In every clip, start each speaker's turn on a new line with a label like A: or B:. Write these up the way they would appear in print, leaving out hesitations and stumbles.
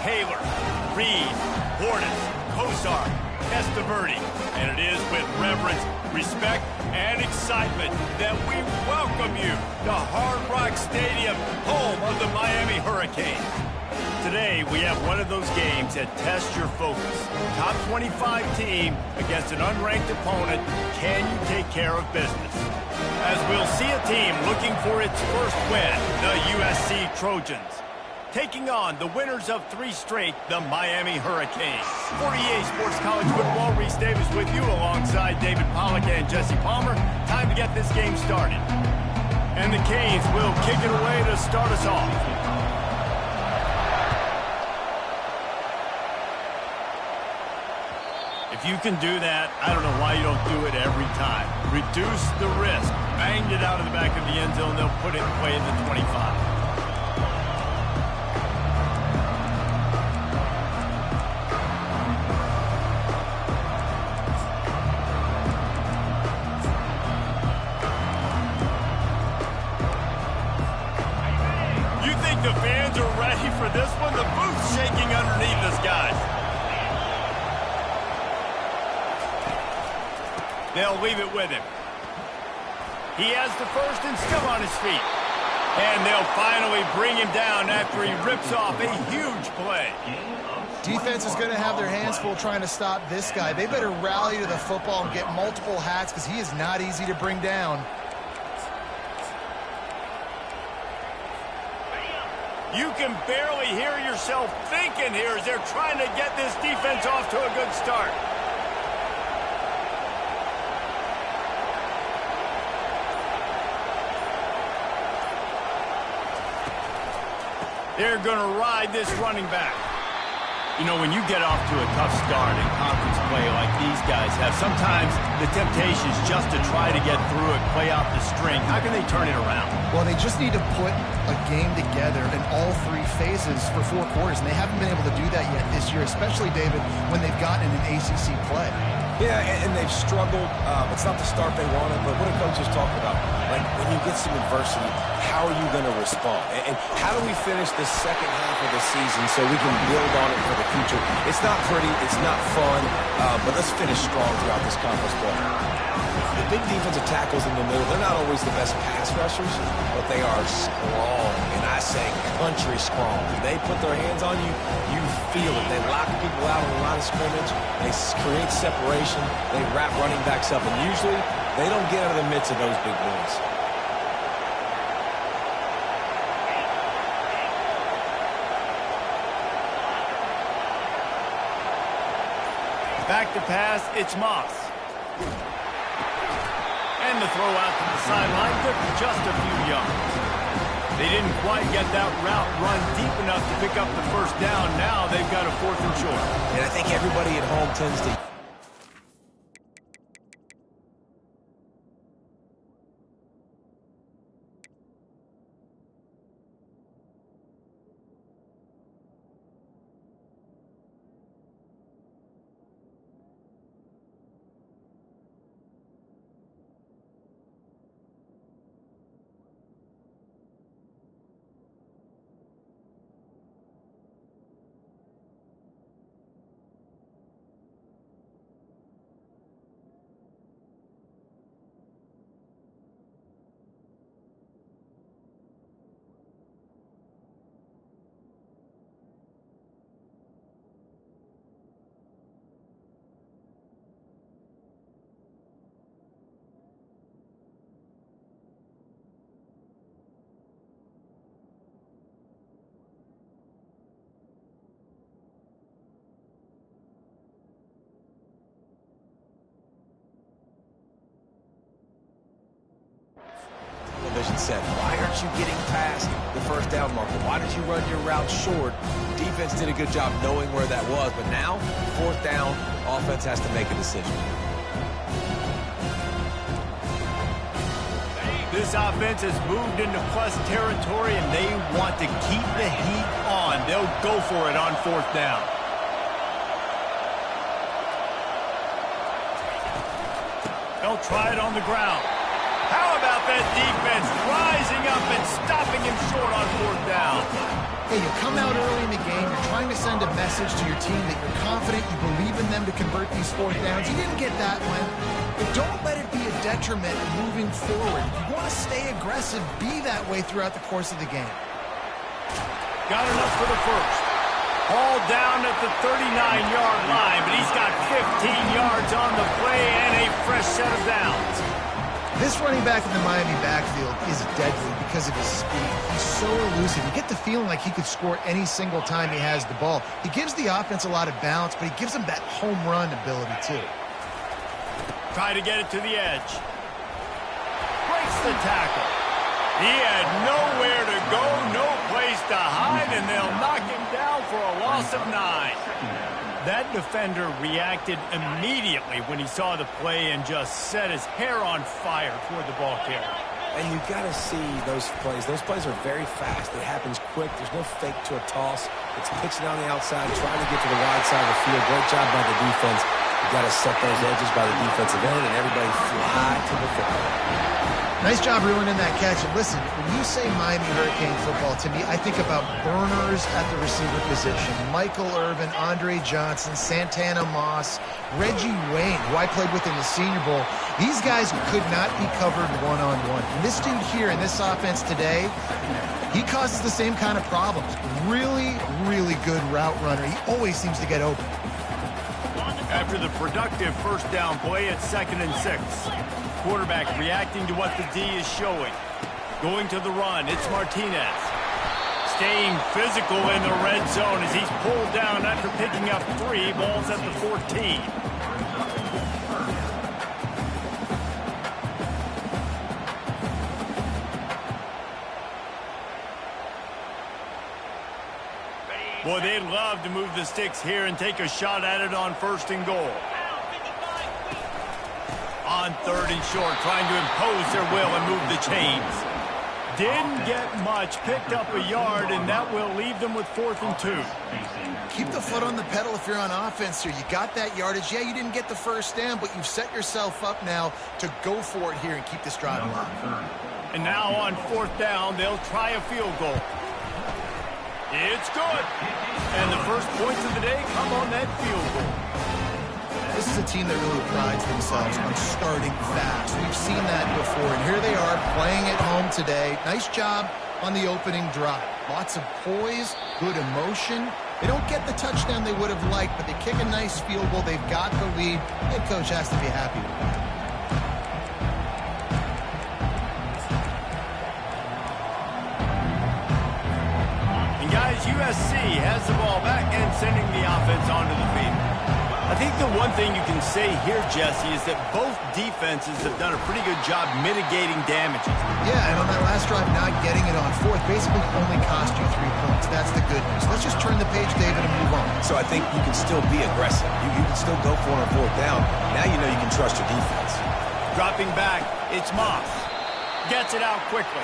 A: Taylor, Reed, Portis, Kosar, Testaverde. And it is with reverence, respect, and excitement that we welcome you to Hard Rock Stadium, home of the Miami Hurricanes. Today, we have one of those games that tests your focus. Top 25 team against an unranked opponent. Can you take care of business? As we'll see a team looking for its first win, the USC Trojans, taking on the winners of 3 straight, the Miami Hurricanes. For EA Sports College Football, Reese Davis with you alongside David Pollack and Jesse Palmer. Time to get this game started. And the Canes will kick it away to start us off. If you can do that, I don't know why you don't do it every time. Reduce the risk. Banged it out of the back of the end zone. They'll put it away in the 25. The fans are ready for this one. The booth's shaking underneath us, guys. They'll leave it with him. He has the first and still on his feet. And they'll finally bring him down after he rips off a huge play.
B: Defense is going to have their hands full trying to stop this guy. They better rally to the football and get multiple hats because he is not easy to bring down.
A: You can barely hear yourself thinking here as they're trying to get this defense off to a good start. They're going to ride this running back. You know, when you get off to a tough start in conference play like these guys have, sometimes the temptation is just to try to get through it, play out the string. How can they turn it around?
B: Well, they just need to put a game together in all 3 phases for 4 quarters, and they haven't been able to do that yet this year, especially, David, when they've gotten an ACC play.
C: Yeah, and they've struggled. It's not the start they wanted, but what do coaches talk about? Like, when you get some adversity, how are you going to respond? And how do we finish the second half of the season so we can build on it for the future? It's not pretty, it's not fun, but let's finish strong throughout this conference play. The big defensive tackles in the middle, they're not always the best pass rushers, but they are strong, and I say country strong. When they put their hands on you, you feel it. They lock people out on the line of scrimmage. They create separation. They wrap running backs up, and usually they don't get out of the midst of those big boys.
A: Back to pass, it's Moss. And the throw out to the sideline, good for just a few yards. They didn't quite get that route run deep enough to pick up the first down. Now they've got a 4th and short.
C: And I think everybody at home tends to... Said, why aren't you getting past the first down marker? Why did you run your route short? Defense did a good job knowing where that was, but now, 4th down, offense has to make a decision.
A: This offense has moved into plus territory, and they want to keep the heat on. They'll go for it on 4th down. They'll try it on the ground. How about that defense rising up and stopping him short on 4th down?
B: Hey, you come out early in the game, you're trying to send a message to your team that you're confident, you believe in them to convert these fourth downs. You didn't get that one, but don't let it be a detriment moving forward. If you want to stay aggressive, be that way throughout the course of the game.
A: Got enough for the first. All down at the 39-yard line, but he's got 15 yards on the play and a fresh set of downs.
B: This running back in the Miami backfield is deadly because of his speed. He's so elusive. You get the feeling like he could score any single time he has the ball. He gives the offense a lot of balance, but he gives them that home run ability too.
A: Try to get it to the edge. Breaks the tackle. He had nowhere to go, no place to hide, and they'll knock him down for a loss of 9. That defender reacted immediately when he saw the play and just set his hair on fire toward the ball carrier.
C: And you got to see those plays. Those plays are very fast. It happens quick. There's no fake to a toss. It's pitching on the outside, trying to get to the wide side of the field. Great job by the defense. You got to set those edges by the defensive end, and everybody fly to the football.
B: Nice job ruining that catch. And listen, when you say Miami Hurricane football, to me, I think about burners at the receiver position. Michael Irvin, Andre Johnson, Santana Moss, Reggie Wayne, who I played with in the Senior Bowl. These guys could not be covered one-on-one. And this dude here in this offense today, he causes the same kind of problems. Really, really good route runner. He always seems to get open.
A: After the productive first down play, it's 2nd and 6. Quarterback reacting to what the D is showing. Going to the run, it's Martinez. Staying physical in the red zone as he's pulled down after picking up 3 balls at the 14. Boy, they'd love to move the sticks here and take a shot at it on 1st and goal. On 3rd and short, trying to impose their will and move the chains. Didn't get much, picked up a yard, and that will leave them with 4th and 2.
B: Keep the foot on the pedal if you're on offense here. You got that yardage. Yeah, you didn't get the first down, but you've set yourself up now to go for it here and keep this drive alive.
A: And now on 4th down, they'll try a field goal. It's good. And the first points of the day come on that field goal.
B: This is a team that really prides themselves on starting fast. We've seen that before, and here they are playing at home today. Nice job on the opening drive. Lots of poise, good emotion. They don't get the touchdown they would have liked, but they kick a nice field goal. They've got the lead. Head coach has to be happy with that.
A: And guys, USC has the ball back and sending the offense onto the field. I think the one thing you can say here, Jesse, is that both defenses have done a pretty good job mitigating damages.
B: Yeah, and on that last drive, not getting it on 4th basically only cost you 3 points. That's the good news. Let's just turn the page, David, and move on.
C: So I think you can still be aggressive. You can still go for it on 4th down. Now you know you can trust your defense.
A: Dropping back, it's Moss. Gets it out quickly.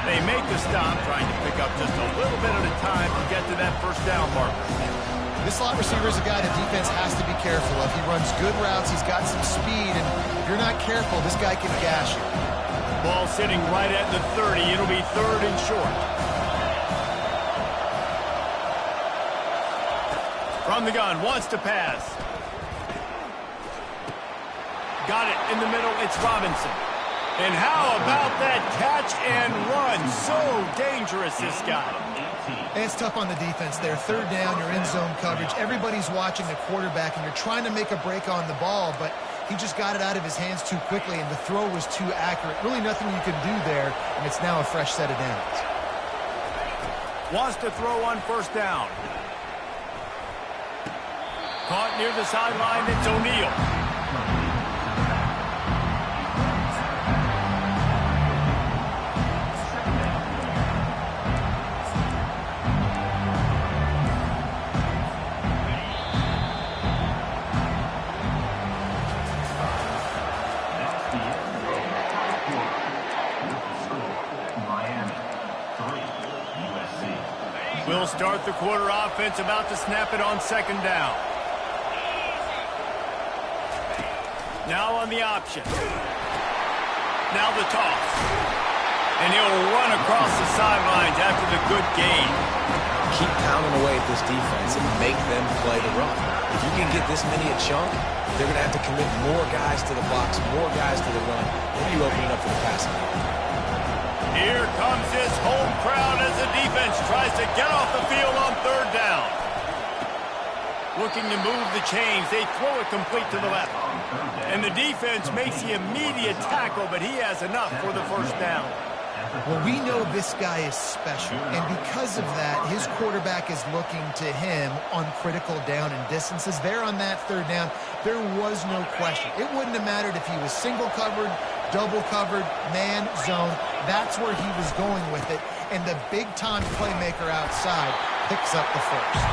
A: They make the stop, trying to pick up just a little bit at a time to get to that 1st down marker.
B: This slot receiver is a guy the defense has to be careful of. He runs good routes. He's got some speed, and if you're not careful, this guy can gash you.
A: Ball sitting right at the 30. It'll be 3rd and short. From the gun, wants to pass. Got it in the middle. It's Robinson. And how about that catch and run? So dangerous, this guy.
B: And it's tough on the defense there. 3rd down, you're in zone coverage. Everybody's watching the quarterback, and you're trying to make a break on the ball, but he just got it out of his hands too quickly, and the throw was too accurate. Really nothing you can do there, and it's now a fresh set of downs.
A: Wants to throw on 1st down. Caught near the sideline, it's O'Neal. We'll start the quarter offense, about to snap it on 2nd down. Now on the option. Now the toss. And he'll run across the sidelines after the good gain.
C: keep pounding away at this defense and make them play the run. If you can get this many a chunk, they're going to have to commit more guys to the box, more guys to the run. Then you open it up for the passing game.
A: Here comes this home crowd as the defense tries to get off the field on third down. Looking to move the chains. They throw it complete to the left. And the defense makes the immediate tackle, but he has enough for the first down.
B: Well, we know this guy is special, and because of that, his quarterback is looking to him on critical down and distances. There on that third down, there was no question. It wouldn't have mattered if he was single covered, double covered, man, zone. That's where he was going with it, and the big-time playmaker outside picks up the first.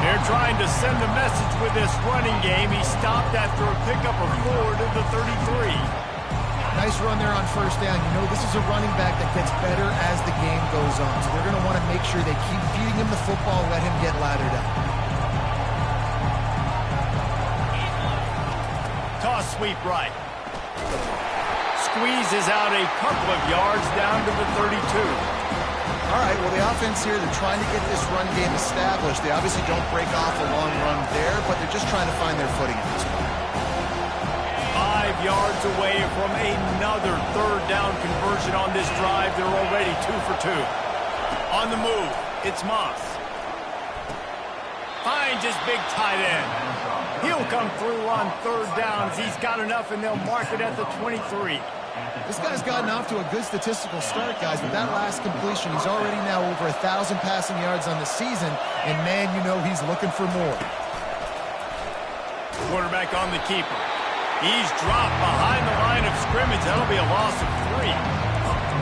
A: They're trying to send a message with this running game. He stopped after a pickup of 4 to the 33.
B: Nice run there on first down. You know, this is a running back that gets better as the game goes on. So they're going to want to make sure they keep feeding him the football and let him get laddered up.
A: Toss sweep right. Squeezes out a couple of yards down to the 32.
B: All right, well, the offense here, they're trying to get this run game established. They obviously don't break off a long run there, but they're just trying to find their footing at this point.
A: 5 yards away from another third down conversion on this drive. They're already 2 for 2. On the move, it's Moss. Finds his big tight end. He'll come through on third downs. He's got enough, and they'll mark it at the 23.
B: This guy's gotten off to a good statistical start, guys. With that last completion, he's already now over 1,000 passing yards on the season, and man, you know he's looking for more.
A: Quarterback on the keeper. He's dropped behind the line of scrimmage. That'll be a loss of 3.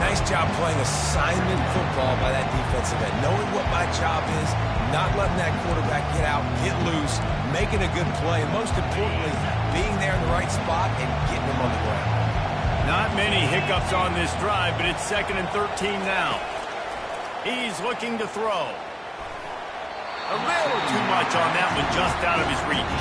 C: Nice job playing assignment football by that defensive end. Knowing what my job is, not letting that quarterback get out, get loose, making a good play, and most importantly, being there in the right spot and getting him on the ground.
A: Not many hiccups on this drive, but it's 2nd and 13 now. He's looking to throw. A little too much on that one, just out of his reach.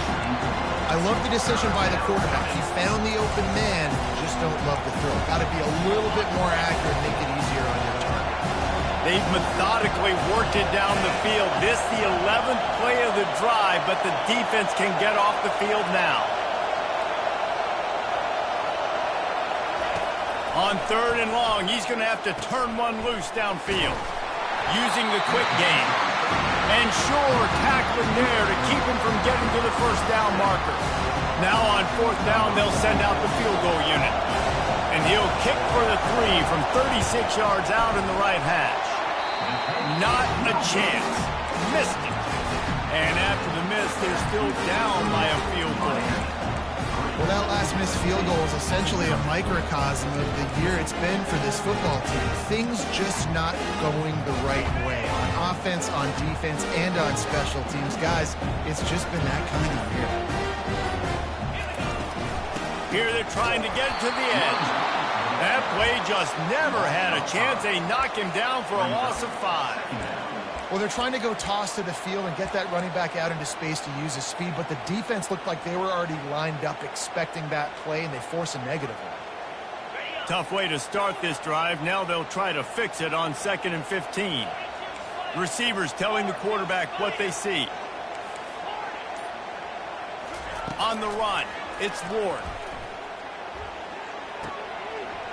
B: I love the decision by the quarterback. He found the open man, just don't love the throw. Got to be a little bit more accurate, make it easier on your target.
A: They've methodically worked it down the field. This the 11th play of the drive, but the defense can get off the field now. On 3rd and long, he's going to have to turn one loose downfield. Using the quick game. And Shore tackling there to keep him from getting to the first down marker. Now on 4th down, they'll send out the field goal unit. And he'll kick for the 3 from 36 yards out in the right hash. Not a chance. Missed it. And after the miss, they're still down by a field goal.
B: Well, that last missed field goal is essentially a microcosm of the year it's been for this football team. Things just not going the right way on offense, on defense, and on special teams. Guys, it's just been that kind of year.
A: Here they're trying to get to the edge. That play just never had a chance. They knock him down for a loss of 5.
B: Well, they're trying to go toss to the field and get that running back out into space to use his speed, but the defense looked like they were already lined up expecting that play, and they force a negative one.
A: Tough way to start this drive. Now they'll try to fix it on 2nd and 15. Receivers telling the quarterback what they see. On the run, it's Ward.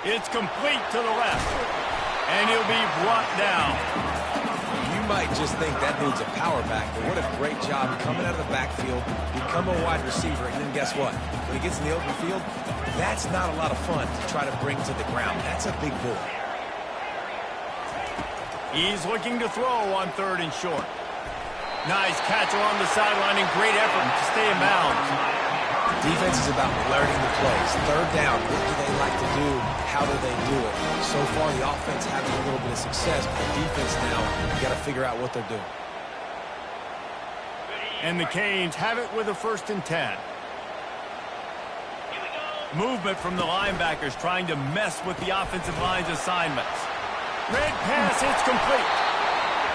A: It's complete to the left, and he'll be brought down.
C: You might just think that dude's a power back, but what a great job coming out of the backfield, become a wide receiver, and then guess what? When he gets in the open field, that's not a lot of fun to try to bring to the ground. That's a big boy.
A: He's looking to throw on 3rd and short. Nice catch along the sideline and great effort to stay in bounds.
C: Defense is about learning the plays. 3rd down, what do they like to do? How do they do it? So far, the offense having a little bit of success, but the defense now, you got to figure out what they're doing.
A: And the Canes have it with a 1st and 10. Movement from the linebackers trying to mess with the offensive line's assignments. Red pass, it's complete.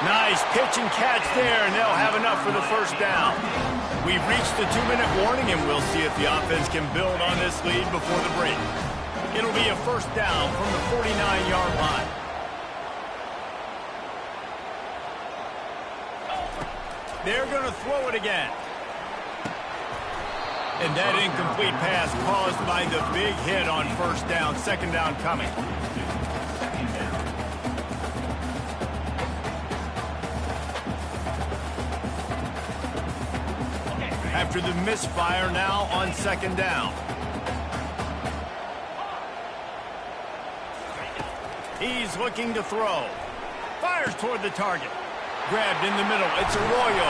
A: Nice pitch and catch there, and they'll have enough for the first down. We've reached the 2-minute warning, and we'll see if the offense can build on this lead before the break. It'll be a first down from the 49-yard line. They're going to throw it again. And that incomplete pass caused by the big hit on first down. Second down coming. After the misfire, now on second down. He's looking to throw. Fires toward the target. Grabbed in the middle. It's Arroyo.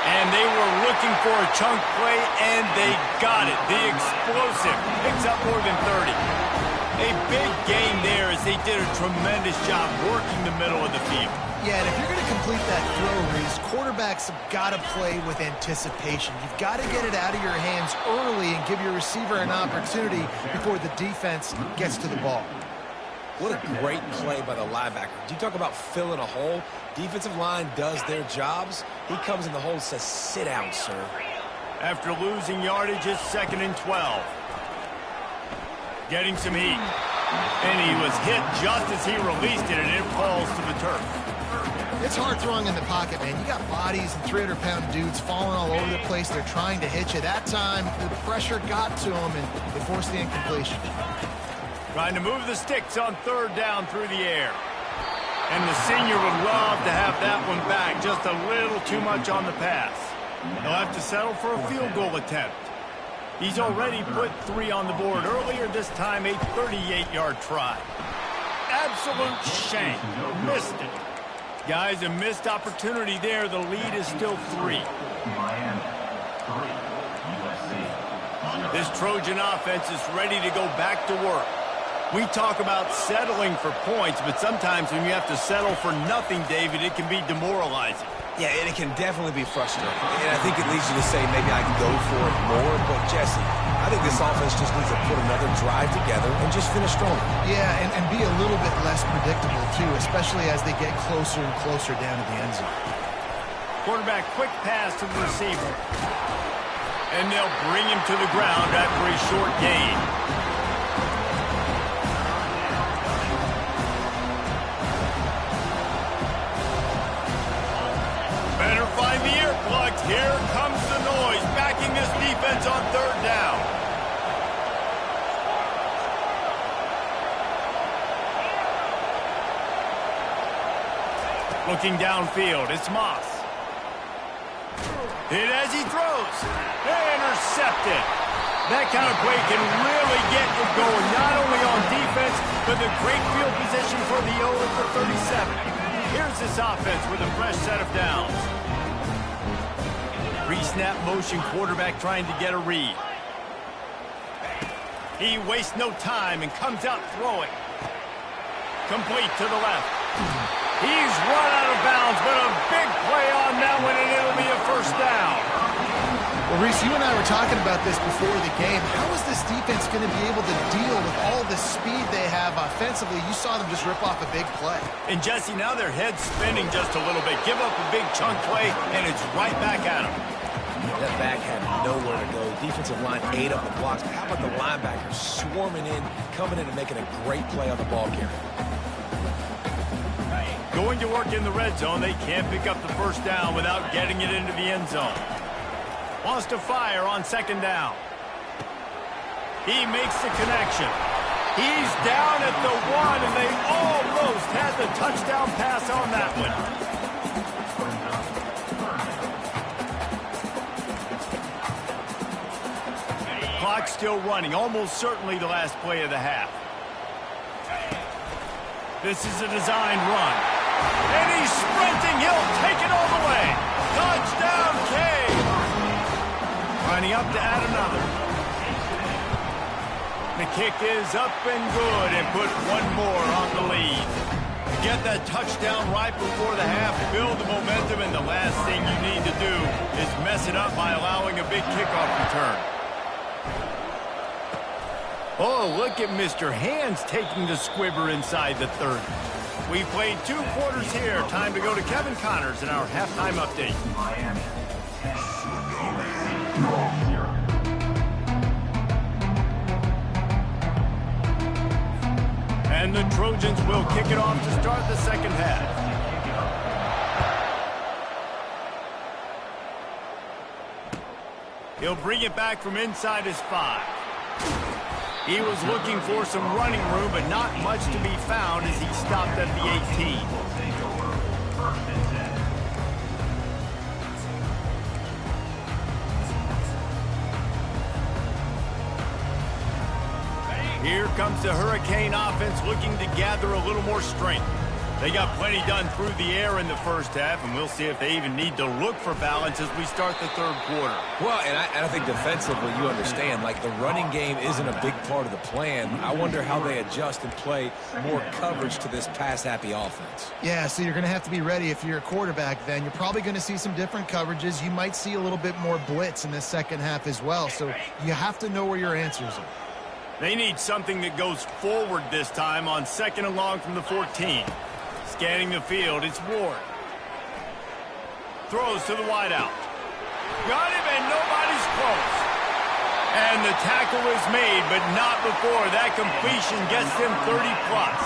A: And they were looking for a chunk play, and they got it. The explosive picks up more than 30. A big gain there as they did a tremendous job working the middle of the field.
B: Yeah, and if you're going to complete that throw, Reese, quarterbacks have got to play with anticipation. You've got to get it out of your hands early and give your receiver an opportunity before the defense gets to the ball.
C: What a great play by the linebacker. Do you talk about filling a hole? Defensive line does their jobs. He comes in the hole and says, sit down, sir.
A: After losing yardage, it's 2nd and 12. Getting some heat. And he was hit just as he released it, and it falls to the turf.
B: It's hard throwing in the pocket, man. You got bodies and 300-pound dudes falling all over the place. They're trying to hit you. That time, the pressure got to him, and they forced the incompletion.
A: Trying to move the sticks on third down through the air. And the senior would love to have that one back. Just a little too much on the pass. He'll have to settle for a field goal attempt. He's already put 3 on the board. Earlier this time, a 38-yard try. Absolute shame. Missed it. Guys, a missed opportunity there. The lead is still 3. This Trojan offense is ready to go back to work. We talk about settling for points, but sometimes when you have to settle for nothing, David, it can be demoralizing.
C: Yeah, and it can definitely be frustrating. And I think it leads you to say maybe I can go for it more. But, Jesse, I think this offense just needs to put another drive together and just finish strong.
B: Yeah, and be a little bit less predictable, too, especially as they get closer and closer down to the end zone.
A: Quarterback, quick pass to the receiver. And they'll bring him to the ground after a short gain. Better find the earplugs. Here comes the noise, backing this defense on third down. Looking downfield, it's Moss. Hit as he throws. Intercepted. That kind of play can really get you going, not only on defense, but the great field position for the 0 for 37. Here's this offense with a fresh set of downs. Pre-snap motion, quarterback trying to get a read. He wastes no time and comes out throwing. Complete to the left. He's run out of bounds, but a big play on that one, and it'll be a first down.
B: Well, Reese, you and I were talking about this before the game. How is this defense going to be able to deal with all the speed they have offensively? You saw them just rip off a big play.
A: And, Jesse, now their head's spinning just a little bit. Give up a big chunk play, and it's right back at them.
C: That back had nowhere to go. Defensive line ate up the blocks. But how about the linebackers swarming in, coming in and making a great play on the ball carrier?
A: Going to work in the red zone, they can't pick up the first down without getting it into the end zone. Wants to fire on second down. He makes the connection. He's down at the 1, and they almost had the touchdown pass on that one. Clock still running, almost certainly the last play of the half. This is a designed run. And he's sprinting. He'll take it all the way. Touchdown, Cade. Lining up to add another. The kick is up and good and put one more on the lead. To get that touchdown right before the half, build the momentum, and the last thing you need to do is mess it up by allowing a big kickoff return. Oh, look at Mr. Hands taking the squibber inside the 30. We played 2 quarters here. Time to go to Kevin Connors in our halftime update. And the Trojans will kick it off to start the second half. He'll bring it back from inside his 5. He was looking for some running room, but not much to be found as he stopped at the 18. Here comes the Hurricane offense looking to gather a little more strength. They got plenty done through the air in the first half, and we'll see if they even need to look for balance as we start the third quarter.
C: Well, and I think defensively, you understand, like the running game isn't a big part of the plan. I wonder how they adjust and play more coverage to this pass-happy offense.
B: Yeah, so you're going to have to be ready if you're a quarterback then. You're probably going to see some different coverages. You might see a little bit more blitz in the second half as well, so you have to know where your answers are.
A: They need something that goes forward this time on 2nd and long from the 14. Scanning the field, it's Ward. Throws to the wideout. Got him, and nobody's close. And the tackle is made, but not before that completion gets them 30-plus.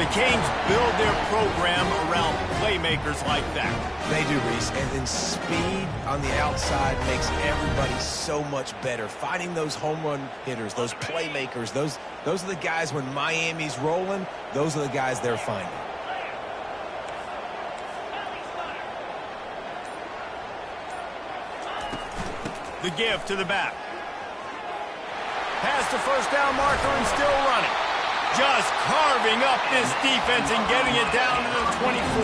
A: The Canes build their program around playmakers like that.
C: They do, Reese, and then speed on the outside makes everybody so much better. Finding those home run hitters, those playmakers, those are the guys when Miami's rolling, those are the guys they're finding.
A: The give to the back. Past the first down marker and still running. Just carving up this defense and getting it down to the 24.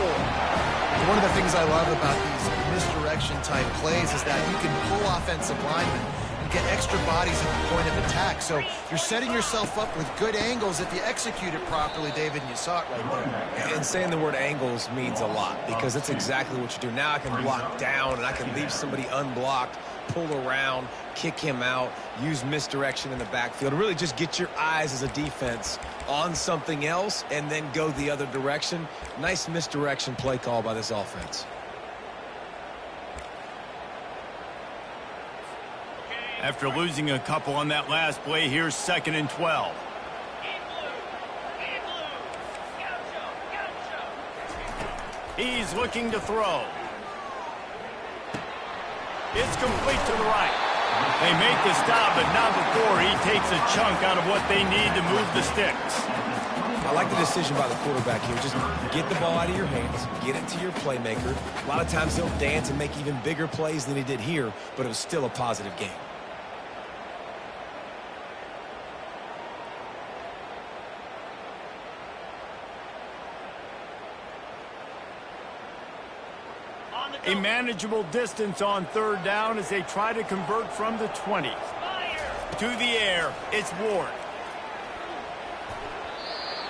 B: One of the things I love about these misdirection-type plays is that you can pull offensive linemen and get extra bodies at the point of attack. So you're setting yourself up with good angles if you execute it properly, David, and you saw it right there.
C: And saying the word angles means a lot because it's exactly what you do. Now I can block down and I can leave somebody unblocked, pull around, kick him out, use misdirection in the backfield. Really just get your eyes as a defense on something else and then go the other direction. Nice misdirection play call by this offense.
A: After losing a couple on that last play, here's 2nd and 12. He's looking to throw. It's complete to the right. They make the stop, but not before he takes a chunk out of what they need to move the sticks.
C: I like the decision by the quarterback here. Just get the ball out of your hands, get it to your playmaker. A lot of times he'll dance and make even bigger plays than he did here, but it was still a positive game.
A: A manageable distance on 3rd down as they try to convert from the 20. To the air, it's Ward.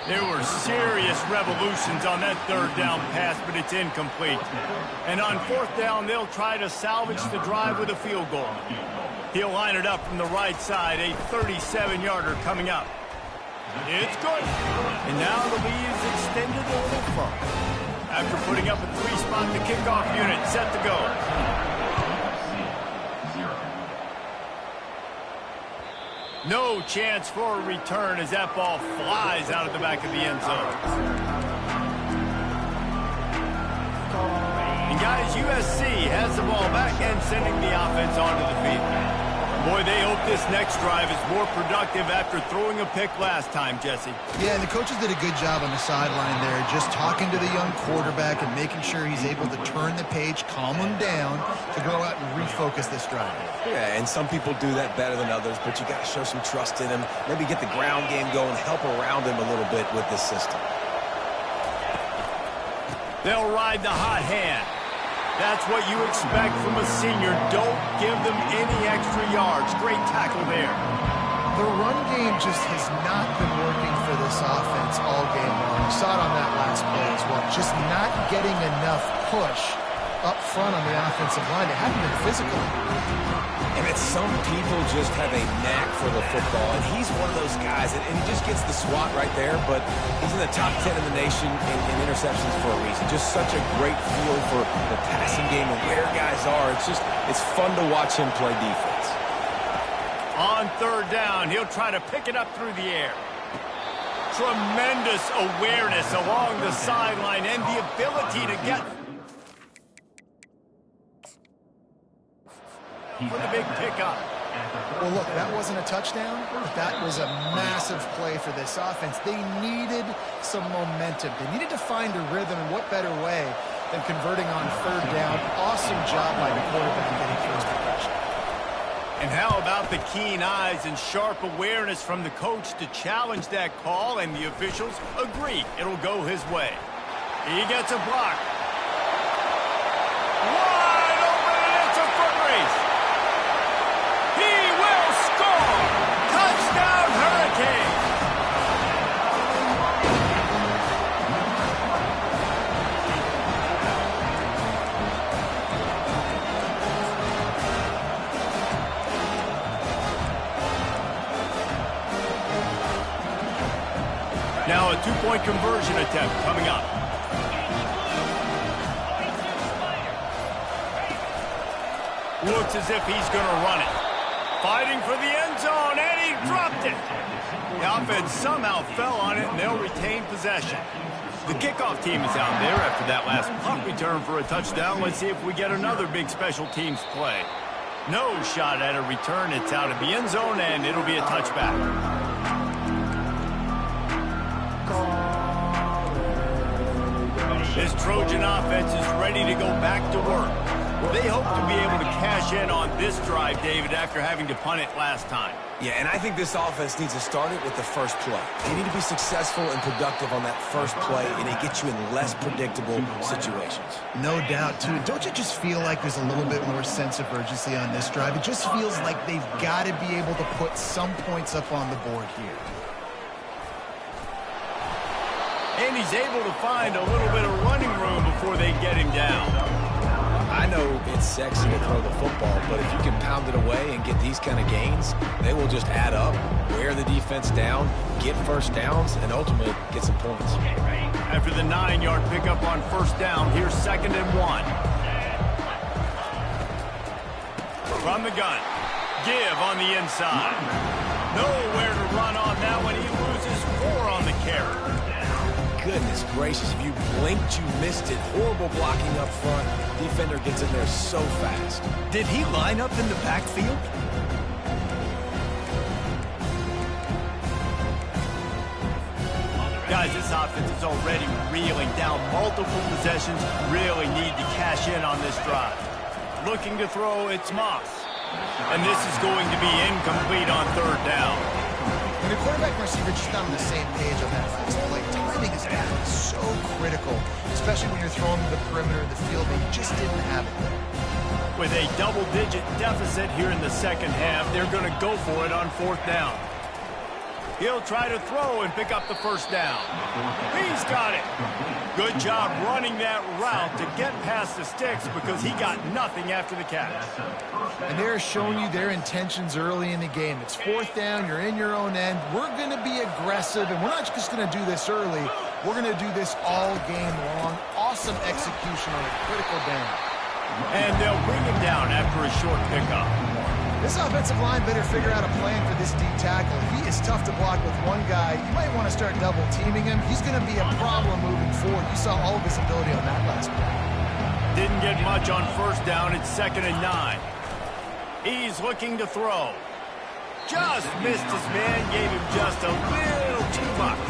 A: There were serious revolutions on that 3rd down pass, but it's incomplete. And on 4th down, they'll try to salvage the drive with a field goal. He'll line it up from the right side, a 37-yarder coming up. It's good. And now the lead is extended a little further. After putting up a 3-spot, the kickoff unit set to go. No chance for a return as that ball flies out of the back of the end zone. And guys, USC has the ball back and sending the offense onto the field. Boy, they hope this next drive is more productive after throwing a pick last time, Jesse.
B: Yeah, and the coaches did a good job on the sideline there, just talking to the young quarterback and making sure he's able to turn the page, calm him down, to go out and refocus this drive.
C: Yeah, and some people do that better than others, but you got to show some trust in him. Maybe get the ground game going, help around him a little bit with this system.
A: They'll ride the hot hand. That's what you expect from a senior. Don't give them any extra yards. Great tackle there.
B: The run game just has not been working for this offense all game long. You saw it on that last play as well. Just not getting enough push up front on the offensive line. They haven't been physical.
C: And it's some people just have a knack for the football, and he's one of those guys, and he just gets the swat right there, but he's in the top 10 in the nation in interceptions for a reason. Just such a great feel for the passing game and where guys are. It's fun to watch him play defense.
A: On 3rd down, he'll try to pick it up through the air. Tremendous awareness along the sideline and the ability to get... for the big pickup.
B: Well, look, that wasn't a touchdown, but that was a massive play for this offense. They needed some momentum. They needed to find a rhythm, and what better way than converting on third down. Awesome job by the quarterback getting first progression.
A: And how about the keen eyes and sharp awareness from the coach to challenge that call, and the officials agree it'll go his way. He gets a block. Wide open, and it's a foot race. He will score! Touchdown, Hurricanes! Now a two-point conversion attempt coming up. Looks as if he's going to run it. Fighting for the end zone, and he dropped it. The offense somehow fell on it, and they'll retain possession. The kickoff team is out there after that last punt return for a touchdown. Let's see if we get another big special teams play. No shot at a return. It's out of the end zone, and it'll be a touchback. This Trojan offense is ready to go back to work. They hope to be able to cash in on this drive, David, after having to punt it last time.
C: Yeah, and I think this offense needs to start it with the first play. They need to be successful and productive on that first play, and it gets you in less predictable situations.
B: No doubt, too. Don't you just feel like there's a little bit more sense of urgency on this drive? It just feels like they've got to be able to put some points up on the board here.
A: And he's able to find a little bit of running room before they get him down.
C: I know it's sexy to throw the football, but if you can pound it away and get these kind of gains, they will just add up, wear the defense down, get first downs, and ultimately get some points.
A: After the 9-yard pickup on first down, here's 2nd and 1. From the gun, give on the inside. Nowhere to run on that one. He loses 4 on the carry.
C: Goodness gracious, if you blinked, you missed it. Horrible blocking up front. Defender gets in there so fast.
A: Did he line up in the backfield? Guys, this offense is already reeling down multiple possessions. Really need to cash in on this drive. Looking to throw, it's Moss. And this is going to be incomplete on third down.
B: And the quarterback and receiver just not on the same page on that last play. Timing is got to be so critical, especially when you're throwing to the perimeter of the field. They just didn't have it there.
A: With a double-digit deficit here in the second half, they're going to go for it on fourth down. He'll try to throw and pick up the first down. He's got it. Good job running that route to get past the sticks because he got nothing after the catch.
B: And they're showing you their intentions early in the game. It's fourth down. You're in your own end. We're going to be aggressive, and we're not just going to do this early. We're going to do this all game long. Awesome execution on a critical down.
A: And they'll bring him down after a short pickup.
B: This offensive line better figure out a plan for this D tackle. He is tough to block with one guy. You might want to start double teaming him. He's going to be a problem moving forward. You saw all of his ability on that last play.
A: Didn't get much on first down. It's 2nd and 9. He's looking to throw. Just missed his man. Gave him just a little too much.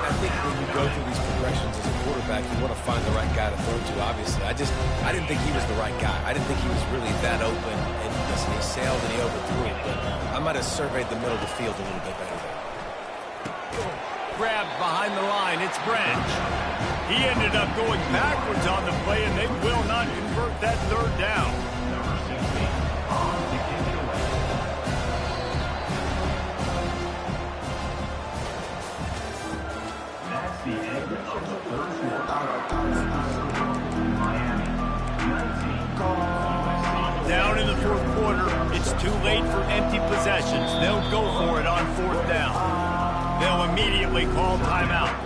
C: I think when you go through these progressions as a quarterback, you want to find the right guy to throw to, obviously. I didn't think he was the right guy. I didn't think he was really that open. And listen, he sailed and he overthrew it, but I might have surveyed the middle of the field a little bit better there.
A: Grabbed behind the line. It's Branch. He ended up going backwards on the play, and they will not convert that third down. Down in the fourth quarter, it's too late for empty possessions. They'll go for it on fourth down. They'll immediately call timeout.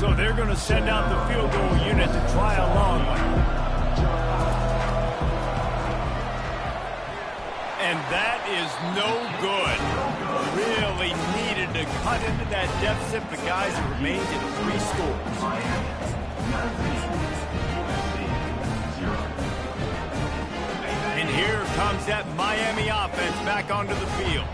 A: So they're going to send out the field goal unit to try a long one. And that is no good. Really needed to cut into that deficit, but guys, it remains at 3 scores. And here comes that Miami offense back onto the field.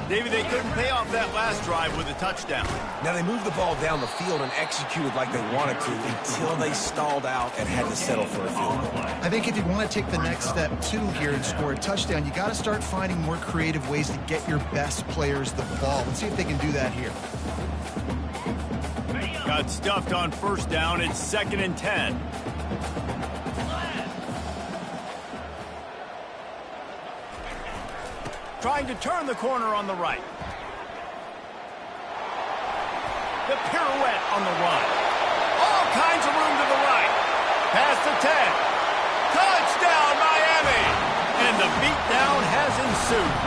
A: David, they couldn't pay off that last drive with a touchdown.
C: Now, they moved the ball down the field and executed like they wanted to until they stalled out and had to settle for a field goal.
B: I think if you want to take the next step, too, here and score a touchdown, you got to start finding more creative ways to get your best players the ball. Let's see if they can do that here.
A: Got stuffed on first down. It's 2nd and 10. Trying to turn the corner on the right. The pirouette on the run. All kinds of room to the right. Past the 10. Touchdown, Miami! And the beatdown has ensued.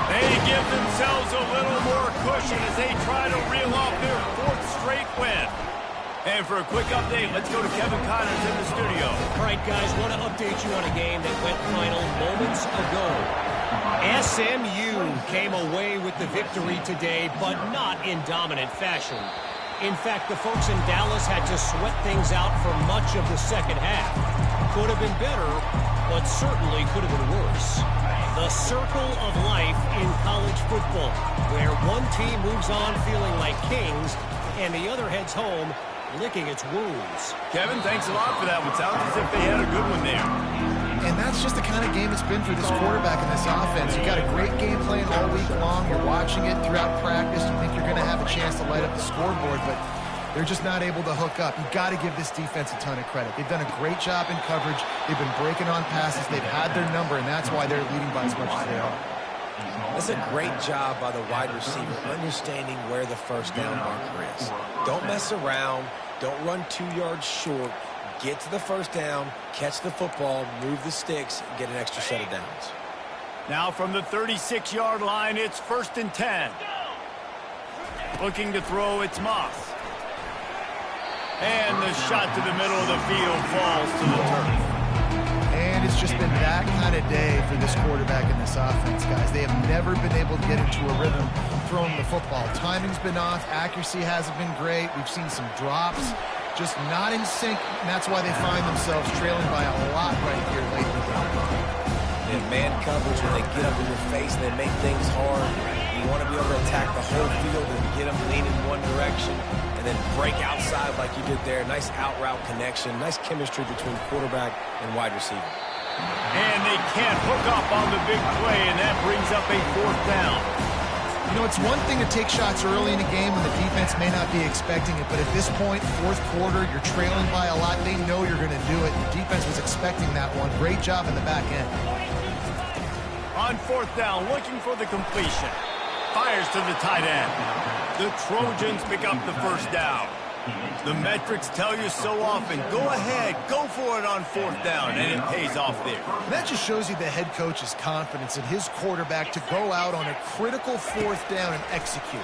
A: They give themselves a little more cushion as they try to reel off their 4th straight win. And for a quick update, let's go to Kevin Connors in the studio.
D: All right, guys, want to update you on a game that went final moments ago. SMU came away with the victory today, but not in dominant fashion. In fact, the folks in Dallas had to sweat things out for much of the second half. Could have been better, but certainly could have been worse. The circle of life in college football, where one team moves on feeling like kings and the other heads home licking its wounds.
A: Kevin, thanks a lot for that one. Sounds as if they had a good one there.
B: And that's just the kind of game it's been for this quarterback and this offense. You got a great game plan all week long. You're watching it throughout practice. You think you're going to have a chance to light up the scoreboard, but they're just not able to hook up. You've got to give this defense a ton of credit. They've done a great job in coverage. They've been breaking on passes. They've had their number, and that's why they're leading by as much as they are.
C: That's a great job by the wide receiver, understanding where the first down marker is. Don't mess around. Don't run 2 yards short. Get to the first down, catch the football, move the sticks, and get an extra set of downs.
A: Now from the 36-yard line, it's 1st and 10. Looking to throw, it's Moss. And the shot to the middle of the field falls to the turf.
B: And it's just been that kind of day for this quarterback and this offense, guys. They have never been able to get into a rhythm throwing the football. Timing's been off. Accuracy hasn't been great. We've seen some drops. Just not in sync, and that's why they find themselves trailing by a lot right here late in the game.
C: In man coverage, when they get up in your face and they make things hard, you want to be able to attack the whole field and get them leaning one direction and then break outside like you did there. Nice out route connection, nice chemistry between quarterback and wide receiver.
A: And they can't hook up on the big play, and that brings up a 4th down.
B: You know, it's one thing to take shots early in a game when the defense may not be expecting it, but at this point, 4th quarter, you're trailing by a lot. They know you're going to do it. The defense was expecting that one. Great job in the back end.
A: On 4th down, looking for the completion. Fires to the tight end. The Trojans pick up the first down. The metrics tell you so often, go ahead, go for it on 4th down, and it pays off there.
B: That just shows you the head coach's confidence in his quarterback to go out on a critical 4th down and execute.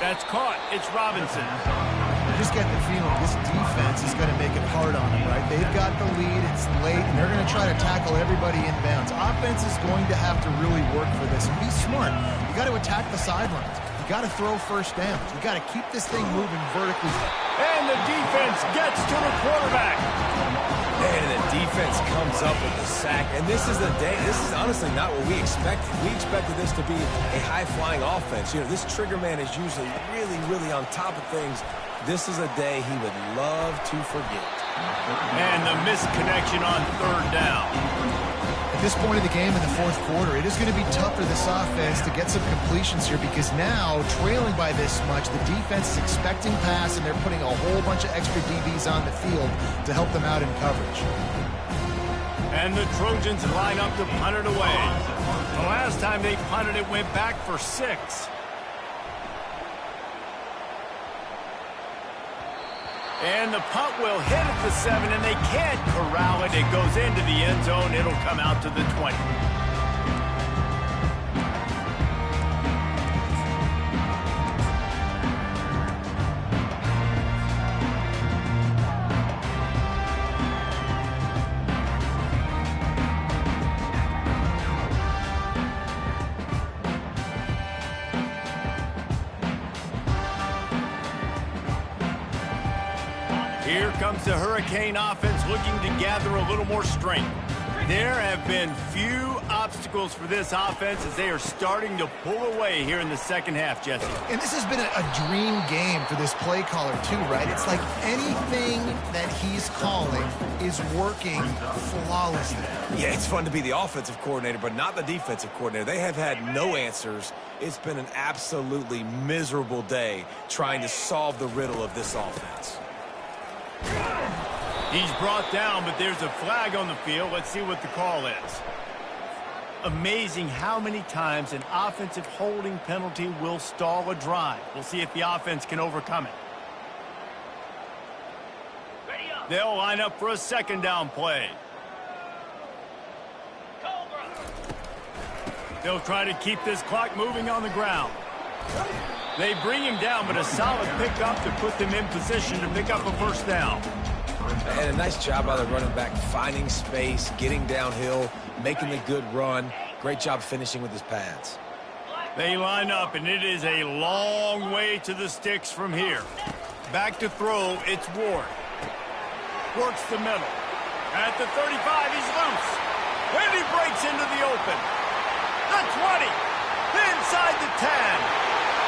A: That's caught. It's Robinson.
B: You just get the feeling this defense is going to make it hard on them, right? They've got the lead, it's late, and they're going to try to tackle everybody inbounds. Offense is going to have to really work for this and be smart. You got to attack the sidelines. You got to throw first downs. You got to keep this thing moving vertically.
A: And the defense gets to the quarterback.
C: And the defense comes up with the sack. And this is the day, this is honestly not what we expected. We expected this to be a high-flying offense. You know, this trigger man is usually really, really on top of things. This is a day he would love to forget.
A: And the misconnection on 3rd down.
B: At this point of the game in the 4th quarter, it is going to be tough for this offense to get some completions here because now, trailing by this much, the defense is expecting pass and they're putting a whole bunch of extra DBs on the field to help them out in coverage.
A: And the Trojans line up to punt it away. The last time they punted it went back for 6. And the punt will hit at the 7, and they can't corral it. It goes into the end zone. It'll come out to the 20. here comes the Hurricane offense looking to gather a little more strength. There have been few obstacles for this offense as they are starting to pull away here in the second half, Jesse.
B: And this has been a dream game for this play caller too, right? It's like anything that he's calling is working flawlessly.
C: Yeah, it's fun to be the offensive coordinator, but not the defensive coordinator. They have had no answers. It's been an absolutely miserable day trying to solve the riddle of this offense.
A: He's brought down, but there's a flag on the field. Let's see what the call is. Amazing how many times an offensive holding penalty will stall a drive. We'll see if the offense can overcome it. They'll line up for a second down play. They'll try to keep this clock moving on the ground. They bring him down, but a solid pickup to put them in position to pick up a first down.
C: And a nice job by the running back, finding space, getting downhill, making a good run. Great job finishing with his pads.
A: They line up, and it is a long way to the sticks from here. Back to throw, it's Ward. Works the middle. At the 35, he's loose. And he breaks into the open. The 20. Inside the 10.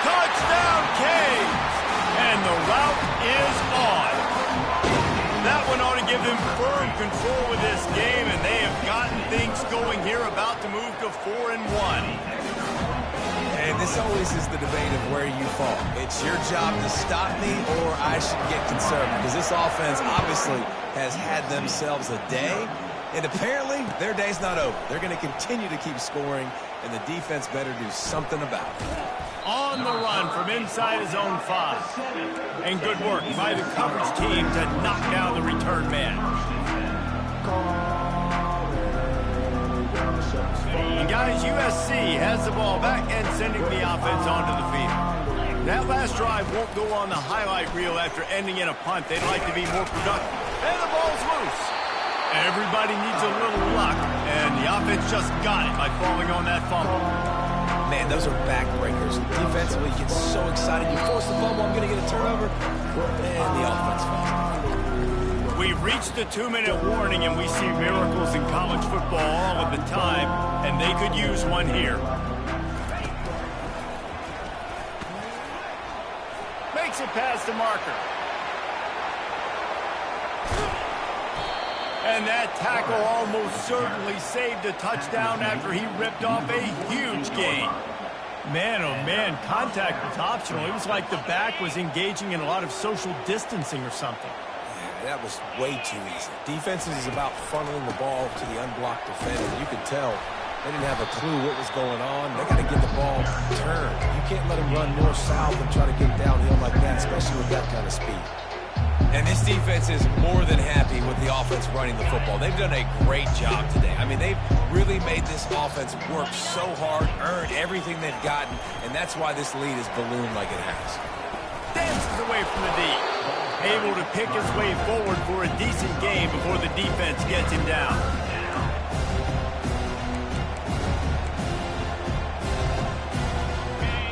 A: Touchdown, Canes. And the route is on. That one ought to give them firm control of this game, and they have gotten things going here, about to move to 4-1.
C: And this always is the debate of where you fall. It's your job to stop me, or I should get concerned, because this offense obviously has had themselves a day, and apparently their day's not over. They're going to continue to keep scoring, and the defense better do something about it.
A: On the run from inside his own 5. And good work by the coverage team to knock down the return man. And guys, USC has the ball back and sending the offense onto the field. That last drive won't go on the highlight reel after ending in a punt. They'd like to be more productive. And the ball's loose. Everybody needs a little luck, and the offense just got it by falling on that fumble.
C: Man, those are backbreakers. Defensively, you get so excited. You force the fumble, I'm going to get a turnover. And the offense falls.
A: We've reached the 2-minute warning, and we see miracles in college football all of the time, and they could use one here. Makes it past the marker. And that tackle almost certainly saved a touchdown after he ripped off a huge gain. Man, oh man, contact was optional. It was like the back was engaging in a lot of social distancing or something.
C: Yeah, that was way too easy. Defenses is about funneling the ball to the unblocked defender. You could tell they didn't have a clue what was going on. They got to get the ball turned. You can't let them run north-south and try to get downhill like that, especially with that kind of speed. And this defense is more than happy with the offense running the football. They've done a great job today. I mean, they've really made this offense work so hard, earned everything they've gotten, and that's why this lead is ballooned like it has.
A: Dances away from the D. Able to pick his way forward for a decent game before the defense gets him down.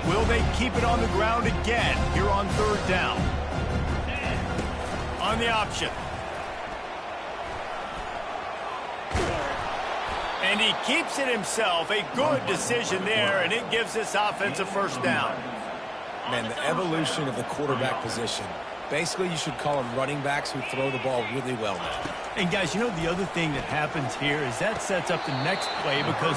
A: Will they keep it on the ground again here on 3rd down? On the option. And he keeps it himself. A good decision there, and it gives this offense a first down.
C: Man, the evolution of the quarterback position. Basically, you should call them running backs who throw the ball really well now.
A: And guys, you know the other thing that happens here is that sets up the next play because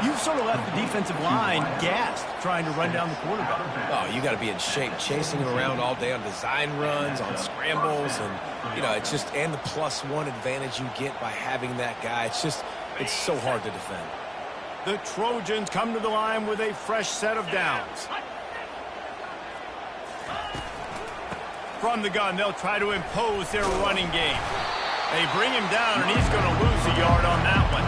A: you've sort of left the defensive line gassed trying to run down the quarterback.
C: Oh, you got to be in shape, chasing him around all day on design runs, on scrambles, and, you know, it's just, and the +1 advantage you get by having that guy. It's just, it's so hard to defend.
A: The Trojans come to the line with a fresh set of downs. From the gun, they'll try to impose their running game. They bring him down, and he's going to lose a yard on that one.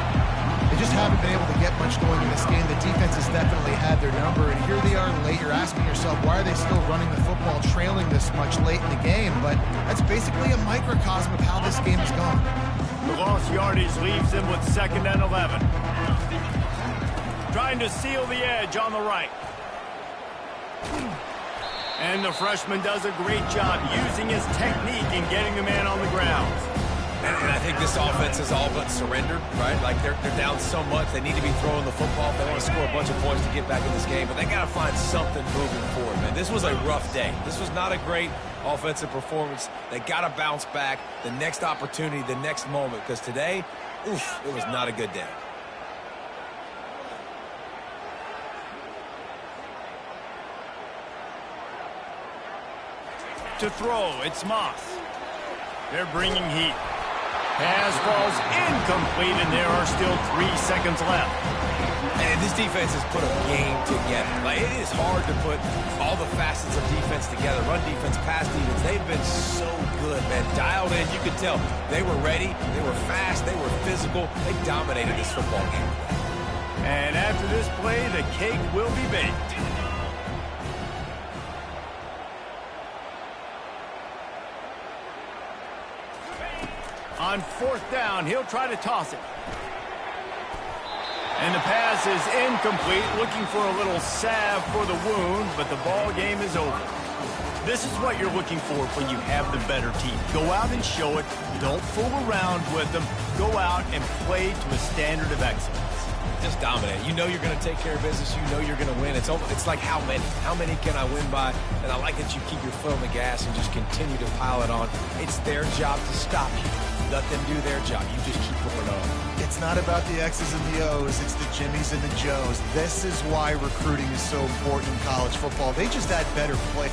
B: They just haven't been able to get much going in this game. The defense has definitely had their number, and here they are late. You're asking yourself, why are they still running the football, trailing this much late in the game? But that's basically a microcosm of how this game has gone.
A: The lost yardage leaves them with 2nd and 11. Trying to seal the edge on the right. And the freshman does a great job using his technique in getting the man on the ground.
C: And I think this offense is all but surrendered, right? Like, they're down so much. They need to be throwing the football if they want to score a bunch of points to get back in this game. But they got to find something moving forward, man. This was a rough day. This was not a great offensive performance. They got to bounce back the next opportunity, the next moment. Because today, oof, it was not a good day.
A: To throw, it's Moss. They're bringing heat. Pass falls incomplete, and there are still 3 seconds left.
C: And this defense has put a game together. Like, it is hard to put all the facets of defense together. Run defense, pass defense. They've been so good, man. Dialed in, you could tell. They were ready. They were fast. They were physical. They dominated this football game.
A: And after this play, the cake will be baked. On 4th down, he'll try to toss it. And the pass is incomplete, looking for a little salve for the wound, but the ball game is over. This is what you're looking for when you have the better team. Go out and show it. Don't fool around with them. Go out and play to a standard of excellence.
C: Just dominate. You know you're going to take care of business. You know you're going to win. It's like how many? How many can I win by? And I like that you keep your foot on the gas and just continue to pile it on. It's their job to stop you. Let them do their job. You just keep going on.
B: It's not about the X's and the O's. It's the Jimmies and the Joes. This is why recruiting is so important in college football. They just add better play.